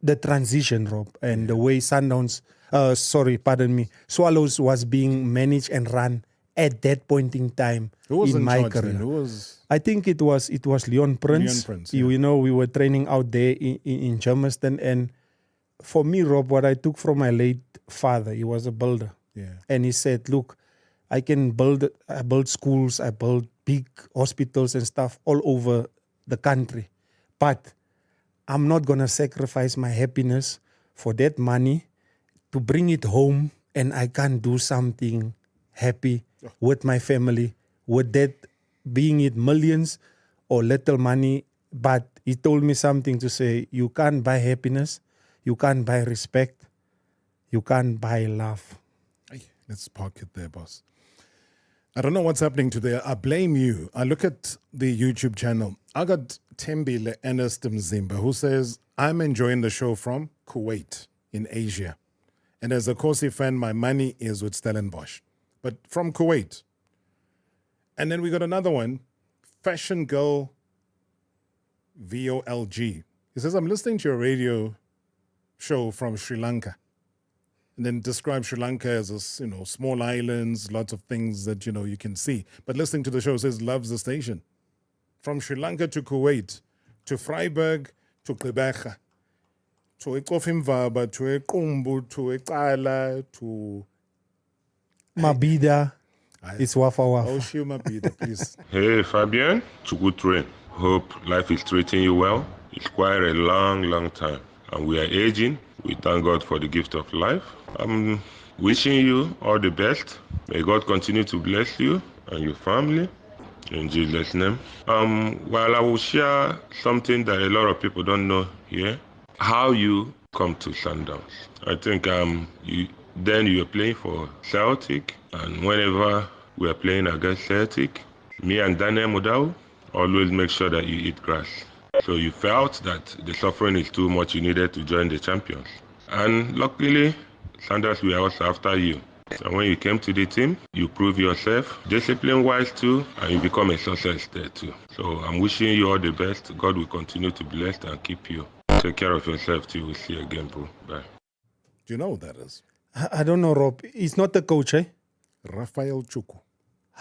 the transition, Rob, and the way Swallows was being managed and run at that point in time in my career. I think it was Leon Prince.
Yeah.
You know, we were training out there in Germiston. And for me, Rob, what I took from my late father, he was a builder.
Yeah.
And he said, look, I build schools, I build big hospitals and stuff all over the country. But I'm not going to sacrifice my happiness for that money to bring it home, and I can't do something happy with my family, with that being it millions or little money. But he told me something to say, you can't buy happiness, You can't buy respect. You can't buy love.
Hey, let's park it there, boss. I don't know what's happening today. I blame you. I look at the YouTube channel. I got Tembile Ernest Mzimba who says, I'm enjoying the show from Kuwait in Asia. And as a Kosi fan, my money is with Stellenbosch. But from Kuwait. And then we got another one, Fashion Girl VOLG. He says, I'm listening to your radio show from Sri Lanka. And then describe Sri Lanka as a, small islands, lots of things that, you can see. But listening to the show says, loves the station. From Sri Lanka to Kuwait, to Freiburg, to Gqeberha, to Ekofimvaba, to Equmbu, to Eqala, to
Mabida. It's Wafa Wafa.
Oh, Shiu Mabida, please.
Hey, Fabian. It's a good train. Hope life is treating you well. It's quite a long, long time. And we are aging. We thank God for the gift of life. I'm wishing you all the best. May God continue to bless you and your family. In Jesus' name. While I will share something that a lot of people don't know here, how you come to Sundowns. I think you were playing for Celtic, and whenever we are playing against Celtic, me and Daniel Modau always make sure that you eat grass. So you felt that the suffering is too much, you needed to join the champions. And luckily, Sanders were also after you. And when you came to the team, you prove yourself discipline-wise too, and you become a success there too. So I'm wishing you all the best. God will continue to bless and keep you. Take care of yourself till we see you again, bro. Bye.
Do you know who that is?
I don't know, Rob. He's not the coach, eh?
Rafael Chuku.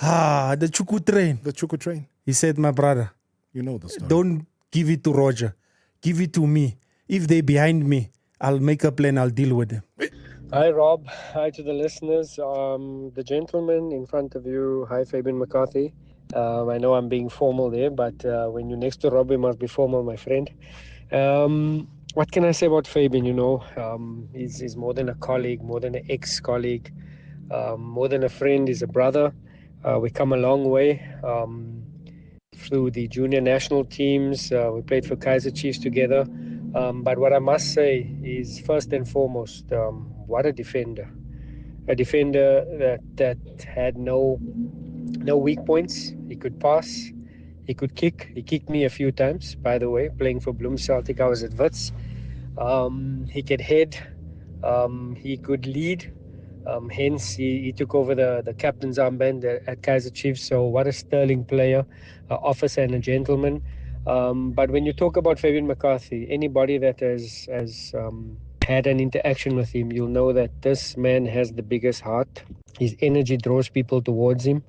The Chuku train.
The Chuku train.
He said, my brother.
You know the story.
Don't give it to Roger. Give it to me. If they're behind me, I'll make a plan. I'll deal with them.
Hi, Rob. Hi to the listeners. The gentleman in front of you. Hi, Fabian McCarthy. I know I'm being formal there, but when you're next to Rob, you must be formal, my friend. What can I say about Fabian? He's more than a colleague, more than an ex-colleague, more than a friend. He's a brother. We come a long way through the junior national teams. We played for Kaizer Chiefs together. But what I must say is, first and foremost, what a defender. A defender that had no weak points. He could pass. He could kick. He kicked me a few times, by the way, playing for Bloem Celtic. I was at Wits. He could head. He could lead. Hence, he took over the captain's armband at Kaizer Chiefs. So what a sterling player, officer and a gentleman. But when you talk about Fabian McCarthy, anybody that has had an interaction with him, you'll know that this man has the biggest heart. His energy draws people towards him.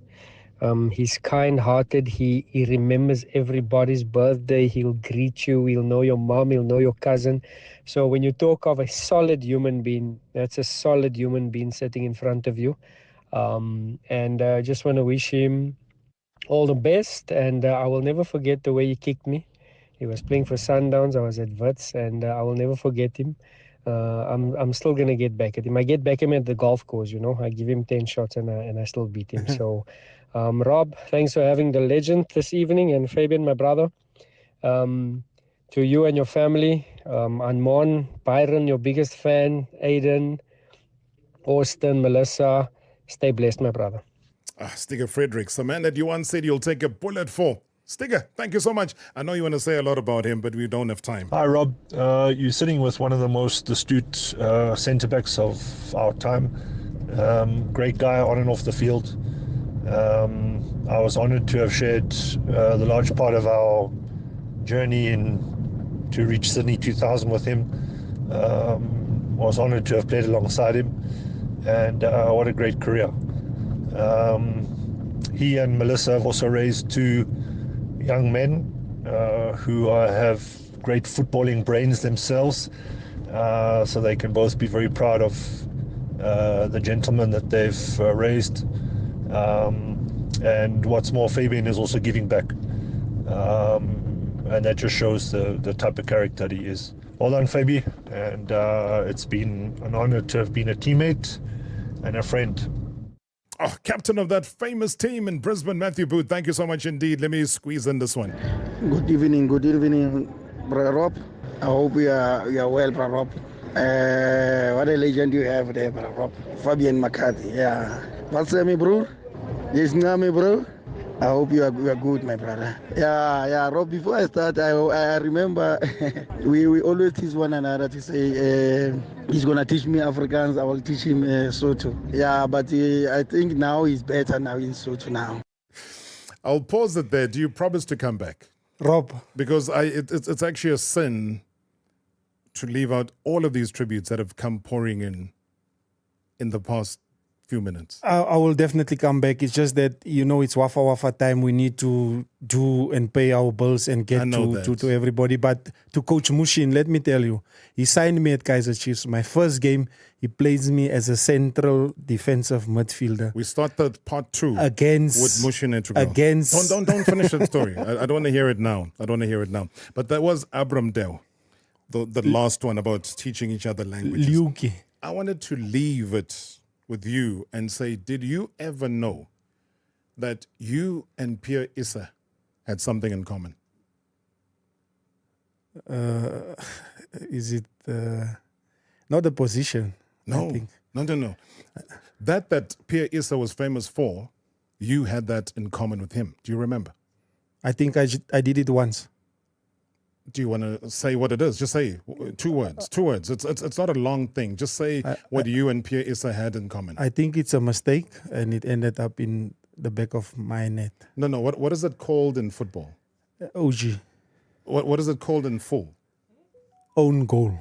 He's kind-hearted. He remembers everybody's birthday. He'll greet you. He'll know your mom. He'll know your cousin. So when you talk of a solid human being, that's a solid human being sitting in front of you. And I just want to wish him all the best. And I will never forget the way he kicked me. He was playing for Sundowns. I was at Wits, and I will never forget him. I'm still going to get back at him. I get back at him at the golf course, I give him 10 shots and I still beat him. So, Rob, thanks for having the legend this evening. And Fabian, my brother, to you and your family, Anmon, Byron, your biggest fan, Aiden, Austin, Melissa, stay blessed, my brother.
Stigger Fredericks, the man that you once said you'll take a bullet for. Stigger, thank you so much. I know you want to say a lot about him, but we don't have time.
Hi, Rob. You're sitting with one of the most astute centre-backs of our time. Great guy on and off the field. I was honoured to have shared the large part of our journey to reach Sydney 2000 with him. Was honoured to have played alongside him. And what a great career. He and Melissa have also raised two young men who have great footballing brains themselves, so they can both be very proud of the gentleman that they've raised. And what's more, Fabian is also giving back, and that just shows the type of character he is. Well done, Fabi, and it's been an honor to have been a teammate and a friend.
Oh, captain of that famous team in Brisbane, Matthew Booth. Thank you so much indeed. Let me squeeze in this one.
Good evening, Brother Rob. I hope you are well, Brother Rob.
What a legend you have there, bro. Fabian McCarthy. Yeah. What's up, me bro? Yes, me bro. I hope you are good, my brother. Yeah, Rob. Before I start, I remember we always teach one another to say he's gonna teach me Afrikaans, I will teach him Soto. Yeah, but I think now he's better now in Soto now.
I'll pause it there. Do you promise to come back,
Rob?
Because it's actually a sin to leave out all of these tributes that have come pouring in the past few minutes.
I will definitely come back. It's just that, it's Wafa time. We need to do and pay our bills and get to everybody. But to Coach Mushin, let me tell you, he signed me at Kaizer Chiefs. My first game, he plays me as a central defensive midfielder.
We started part 2 with Mushin and Trugal. Don't finish that story. I don't want to hear it now. But that was Abram Deo, the last one about teaching each other languages.
Liuki.
I wanted to leave it with you and say, did you ever know that you and Pierre Issa had something in common?
Is it not the position?
No,
I think.
No. That Pierre Issa was famous for, you had that in common with him. Do you remember?
I think I did it once.
Do you want to say what it is? Just say 2 words. 2 words. It's not a long thing. Just say what you and Pierre Issa had in common.
I think it's a mistake, and it ended up in the back of my net.
No. What is it called in football?
OG.
What is it called in full?
Own goal.